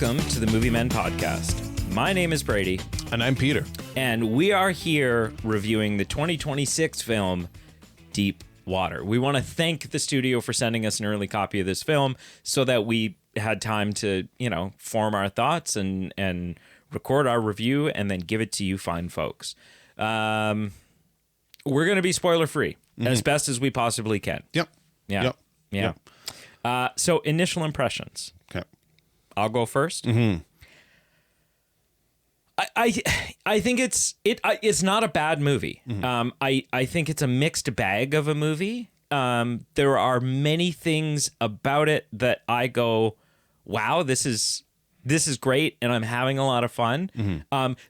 Welcome to the Movie Men Podcast. My name is Brady. And I'm Peter. And we are here reviewing the 2026 film, Deep Water. We want to thank the studio for sending us an early copy of this film so that we had time to, form our thoughts and record our review and then give it to you fine folks. We're going to be spoiler-free as best as we possibly can. Yep. Yeah. So initial impressions. Okay. I'll go first. I think it's not a bad movie. I think it's a mixed bag of a movie. There are many things about it that I go, wow, this is great, and I'm having a lot of fun.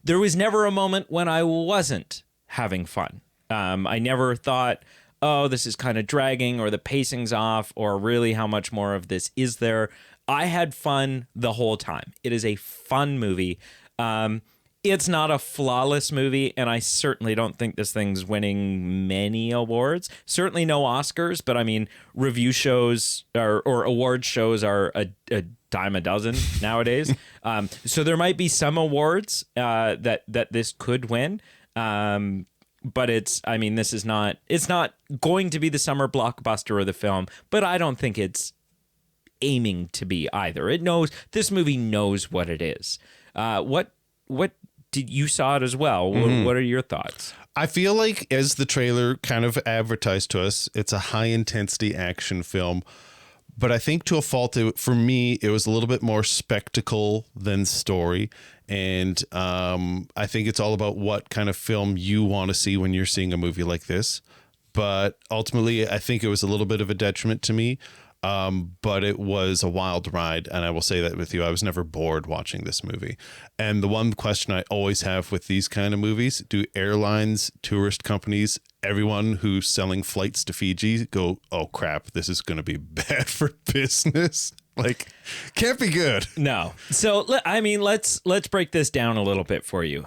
There was never a moment when I wasn't having fun. I never thought, oh, this is kind of dragging, or the pacing's off, or really how much more of this is there. I had fun the whole time. It is a fun movie. It's not a flawless movie, and I certainly don't think this thing's winning many awards. Certainly no Oscars, but I mean, review shows or award shows are a dime a dozen nowadays. So there might be some awards that this could win. But it's not going to be the summer blockbuster of the film, but I don't think it's aiming to be either. This movie knows what it is. What did you saw it as well? What are your thoughts? I feel like, as the trailer kind of advertised to us, it's a high intensity action film. But I think to a fault, for me, it was a little bit more spectacle than story. And I think it's all about what kind of film you want to see when you're seeing a movie like this. But ultimately, I think it was a little bit of a detriment to me. But it was a wild ride, and I will say that with you. I was never bored watching this movie. And the one question I always have with these kind of movies, do airlines, tourist companies, everyone who's selling flights to Fiji go, oh crap, this is going to be bad for business? Like, can't be good. No. So, let's break this down a little bit for you.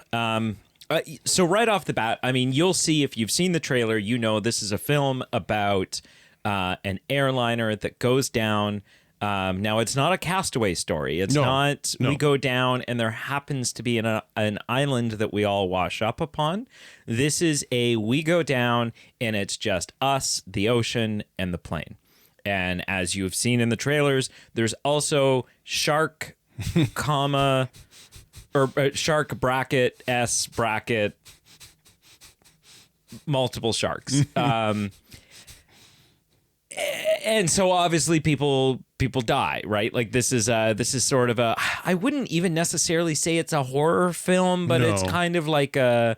So right off the bat, you'll see, if you've seen the trailer, this is a film about an airliner that goes down. Now, it's not a Castaway story. It's not. We go down and there happens to be an island that we all wash up upon. This is we go down and it's just us, the ocean, and the plane. And as you have seen in the trailers, there's also shark, shark bracket, S bracket, multiple sharks. And so obviously people die, right? Like this is sort of I wouldn't even necessarily say it's a horror film, but it's kind of like a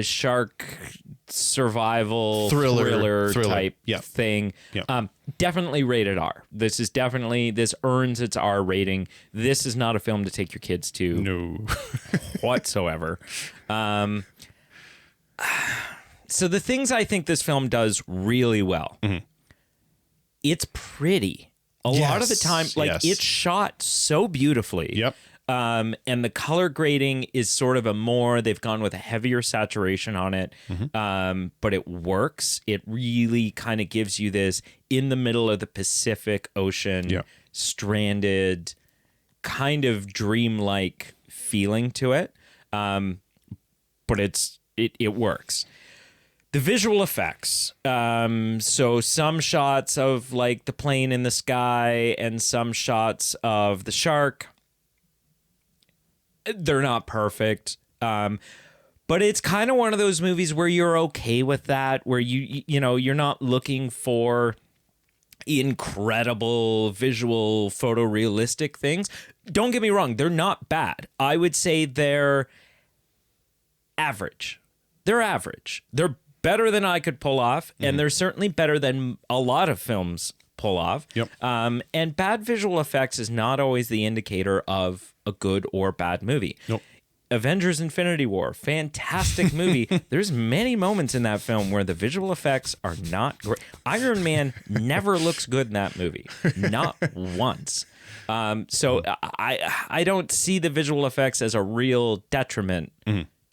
shark survival thriller type thing. Yep. Definitely rated R. This earns its R rating. This is not a film to take your kids to. No. Whatsoever. So the things I think this film does really well, it's pretty. A lot of the time, it's shot so beautifully. Yep. And the color grading is sort of they've gone with a heavier saturation on it, but it works. It really kind of gives you this in the middle of the Pacific Ocean, stranded, kind of dreamlike feeling to it. But it works. The visual effects. So some shots of like the plane in the sky and some shots of the shark. They're not perfect. But it's kind of one of those movies where you're okay with that, where you're not looking for incredible visual photorealistic things. Don't get me wrong, they're not bad. I would say they're average. They're better than I could pull off, and they're certainly better than a lot of films pull off. Yep. And bad visual effects is not always the indicator of a good or bad movie. Nope. Avengers Infinity War, fantastic movie. There's many moments in that film where the visual effects are not great. Iron Man never looks good in that movie. Not once. So I don't see the visual effects as a real detriment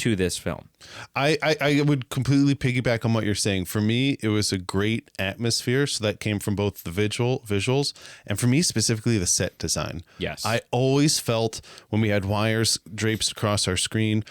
to this film. I would completely piggyback on what you're saying. For me, it was a great atmosphere. So that came from both the visuals and for me specifically the set design. Yes. I always felt when we had wires draped across our screen,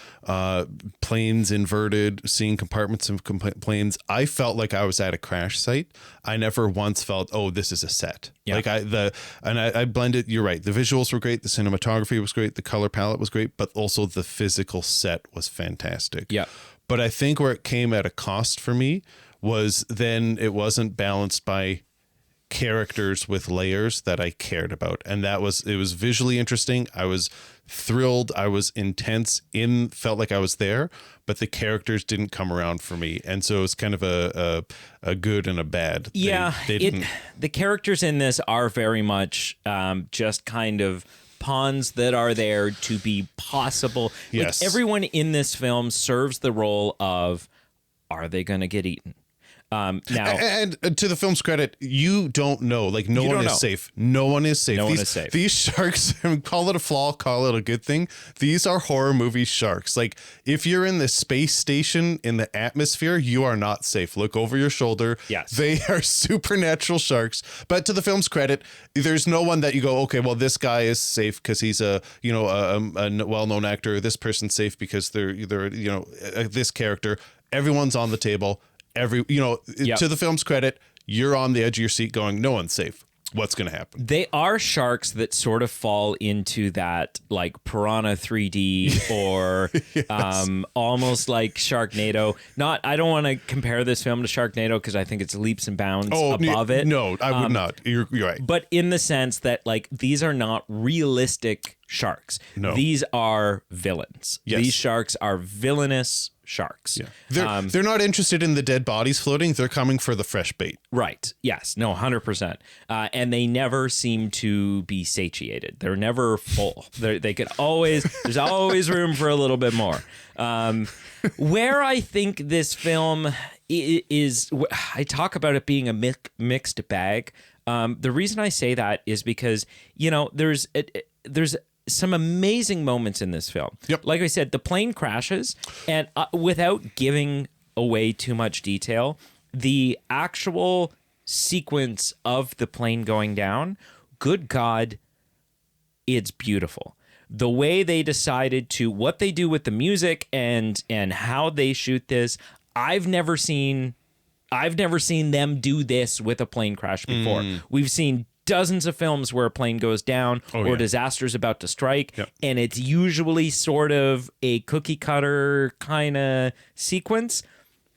planes inverted, seeing compartments of planes, I felt like I was at a crash site. I never once felt, oh, this is a set. Yeah. Like I blended. You're right. The visuals were great. The cinematography was great. The color palette was great, but also the physical set was fantastic. Yeah. But I think where it came at a cost for me was then it wasn't balanced by characters with layers that I cared about. And it was visually interesting. I was thrilled. I was intense felt like I was there, but the characters didn't come around for me. And so it's kind of a good and a bad. Yeah. They didn't. The characters in this are very much just kind of pawns that are there to be possible. Yes. Like everyone in this film serves the role of, are they going to get eaten? Now, and to the film's credit, you don't know. Like no one is safe. No one is safe. No one is safe. These sharks, call it a flaw, call it a good thing. These are horror movie sharks. Like if you're in the space station in the atmosphere, you are not safe. Look over your shoulder. Yes. They are supernatural sharks. But to the film's credit, there's no one that you go, okay, well, this guy is safe because he's a well-known actor. This person's safe because they're this character. Everyone's on the table. To the film's credit, you're on the edge of your seat going, no one's safe. What's going to happen? they are sharks that sort of fall into that like Piranha 3D or almost like Sharknado. I don't want to compare this film to Sharknado because I think it's leaps and bounds above it. No, I would not. You're right. But in the sense that like these are not realistic sharks. No. These are villains. Yes. These sharks are villainous sharks. Yeah. They're not interested in the dead bodies floating. They're coming for the fresh bait. Right. Yes. No, 100%. And they never seem to be satiated. They're never full. They could always, there's always room for a little bit more. Where I think this film is, I talk about it being a mixed bag. The reason I say that is because, there's some amazing moments in this film. Yep. Like I said, the plane crashes, and without giving away too much detail, the actual sequence of the plane going down, good God, it's beautiful. The way they decided to, what they do with the music and how they shoot this, I've never seen them do this with a plane crash before. We've seen dozens of films where a plane goes down or disaster's about to strike, and it's usually sort of a cookie cutter kind of sequence.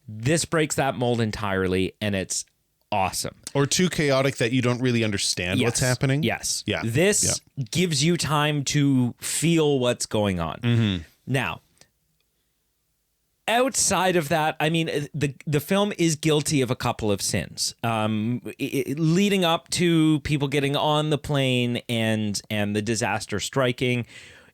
This breaks that mold entirely, and it's awesome. Or too chaotic that you don't really understand what's happening. Yes. Yeah. This gives you time to feel what's going on. Now, outside of that, I mean, the film is guilty of a couple of sins. Leading up to people getting on the plane and the disaster striking,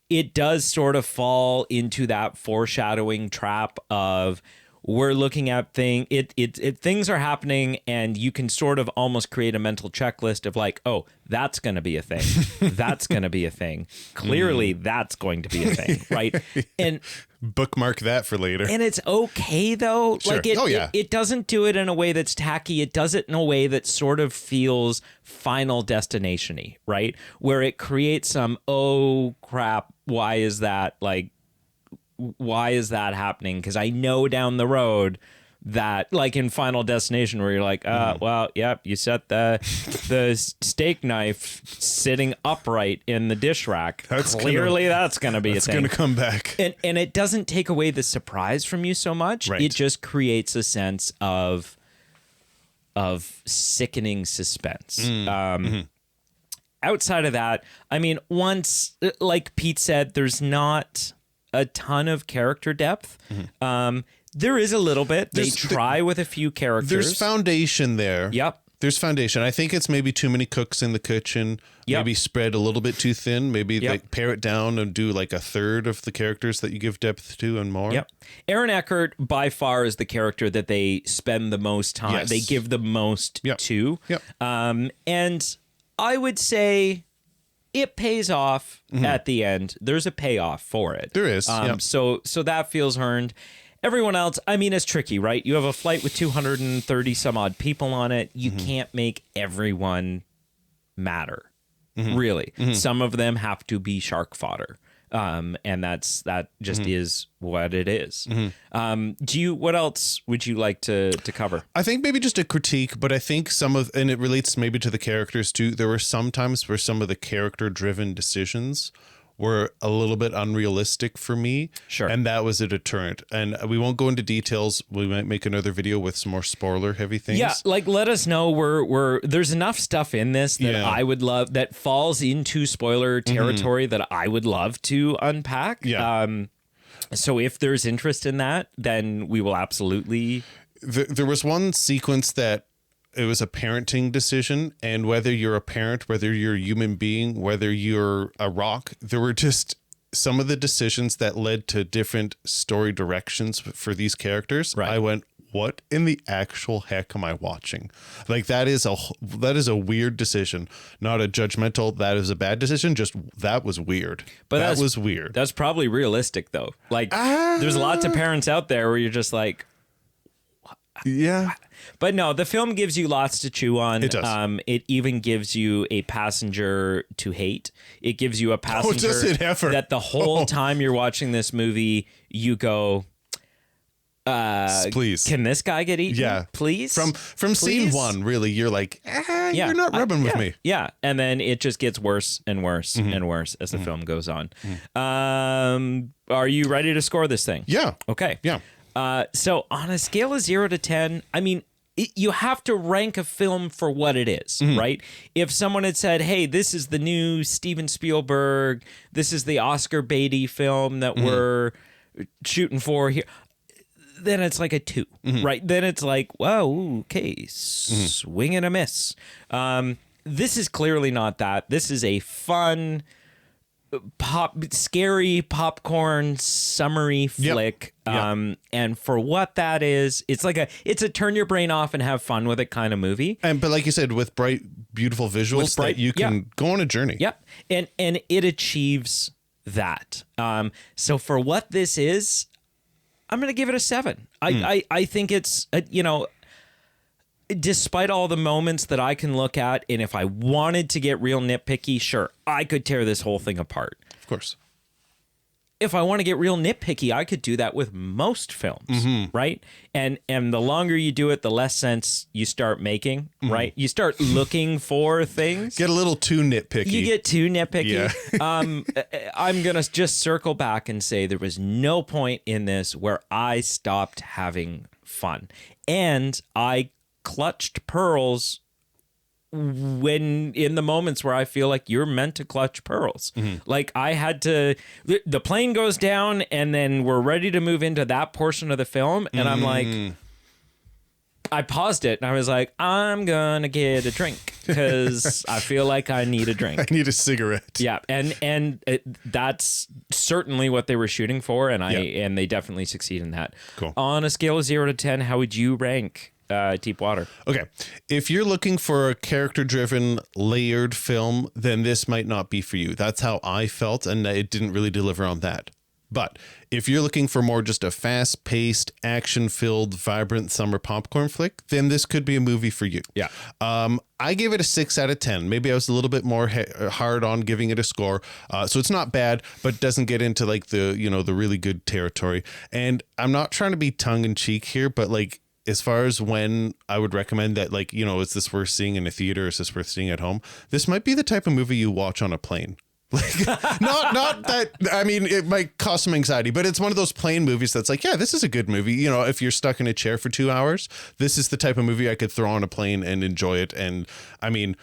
it does sort of fall into that foreshadowing trap of we're looking at things are happening, and you can sort of almost create a mental checklist of like, oh, that's going to be a thing. That's going to be a thing. Clearly, that's going to be a thing, right? And bookmark that for later. And it's okay though. Sure. Like it doesn't do it in a way that's tacky. It does it in a way that sort of feels Final Destination-y, right? Where it creates some, oh crap, why is that happening? Because I know down the road that, like in Final Destination, where you're like, well, yep, you set the steak knife sitting upright in the dish rack. That's going to be a thing. It's going to come back. And it doesn't take away the surprise from you so much. Right. It just creates a sense of sickening suspense. Outside of that, I mean, once, like Pete said, there's not a ton of character depth. There is a little bit. They try with a few characters. There's foundation there. Yep. There's foundation. I think it's maybe too many cooks in the kitchen. Yep. Maybe spread a little bit too thin. Maybe they pare it down and do like a third of the characters that you give depth to and more. Yep. Aaron Eckhart by far is the character that they spend the most time. Yes. They give the most to. Yep. And I would say it pays off at the end. There's a payoff for it. There is. So that feels earned. Everyone else, I mean, it's tricky, right? You have a flight with 230 some odd people on it. You can't make everyone matter, really. Some of them have to be shark fodder. And that just is what it is. What else would you like to cover? I think maybe just a critique, but I think and it relates maybe to the characters too. There were some times where some of the character driven decisions were a little bit unrealistic for me. Sure. And that was a deterrent. And we won't go into details. We might make another video with some more spoiler heavy things. Yeah, like let us know there's enough stuff in this that I would love, that falls into spoiler territory that I would love to unpack. Yeah. So if there's interest in that, then we will absolutely. There was one sequence that it was a parenting decision, and whether you're a parent, whether you're a human being, whether you're a rock, there were just some of the decisions that led to different story directions for these characters. Right. I went, what in the actual heck am I watching? Like that is a weird decision, not a judgmental, that is a bad decision. Just that was weird. But that was weird. That's probably realistic though. Like there's lots of parents out there where you're just like, yeah. But no, the film gives you lots to chew on. It does. It even gives you a passenger to hate. It gives you a passenger does it ever? that the whole time you're watching this movie, you go, please. Can this guy get eaten? Yeah. Please? From scene one, really, you're like, you're not rubbing with me. Yeah. And then it just gets worse and worse and worse as the film goes on. Are you ready to score this thing? Yeah. Okay. Yeah. So on a scale of 0 to 10, I mean, you have to rank a film for what it is, right? If someone had said, hey, this is the new Steven Spielberg, this is the Oscar Beatty film that we're shooting for here, then it's like a 2, right? Then it's like, whoa, okay, swing and a miss. This is clearly not that. This is a fun, scary popcorn summery flick. And for what that is, it's a turn your brain off and have fun with it kind of movie. But like you said, with bright, beautiful visuals that you can go on a journey. Yep. And it achieves that. So for what this is, I'm going to give it a 7. I think it's, despite all the moments that I can look at, and if I wanted to get real nitpicky, sure, I could tear this whole thing apart. Of course. If I want to get real nitpicky, I could do that with most films, right? And the longer you do it, the less sense you start making, right? You start looking for things. Get a little too nitpicky. You get too nitpicky. Yeah. I'm going to just circle back and say there was no point in this where I stopped having fun. And I clutched pearls when in the moments where I feel like you're meant to clutch pearls. Like I had to, the plane goes down and then we're ready to move into that portion of the film. And I'm like, I paused it and I was like, I'm going to get a drink because I feel like I need a drink. I need a cigarette. Yeah. And that's certainly what they were shooting for. And and they definitely succeed in that. Cool. On a scale of 0 to 10, how would you rank Deep Water? Okay. If you're looking for a character-driven, layered film, then this might not be for you. That's how I felt, and it didn't really deliver on that. But if you're looking for more just a fast-paced, action-filled, vibrant summer popcorn flick, then this could be a movie for you. Yeah. I gave it a 6 out of 10. Maybe I was a little bit more hard on giving it a score. So it's not bad, but doesn't get into like the really good territory. And I'm not trying to be tongue-in-cheek here, but like, as far as when I would recommend that, like, is this worth seeing in a theater? Is this worth seeing at home? This might be the type of movie you watch on a plane. Like, not that, I mean, it might cause some anxiety, but it's one of those plane movies that's like, yeah, this is a good movie. If you're stuck in a chair for 2 hours, this is the type of movie I could throw on a plane and enjoy it. And I mean,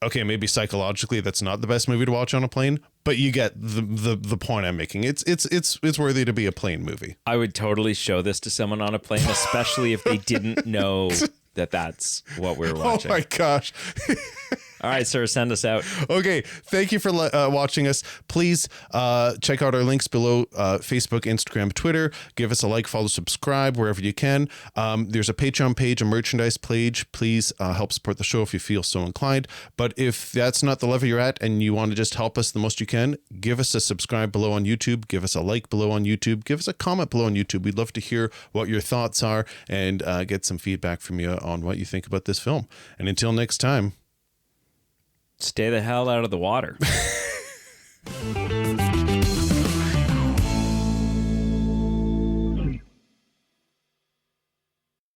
okay, maybe psychologically that's not the best movie to watch on a plane, but you get the point I'm making. It's worthy to be a plane movie. I would totally show this to someone on a plane, especially if they didn't know that that's what we were watching. Oh my gosh. All right, sir, send us out. Okay, thank you for watching us. Please check out our links below, Facebook, Instagram, Twitter. Give us a like, follow, subscribe wherever you can. There's a Patreon page, a merchandise page. Please help support the show if you feel so inclined. But if that's not the level you're at and you want to just help us the most you can, give us a subscribe below on YouTube. Give us a like below on YouTube. Give us a comment below on YouTube. We'd love to hear what your thoughts are and get some feedback from you on what you think about this film. And until next time, stay the hell out of the water.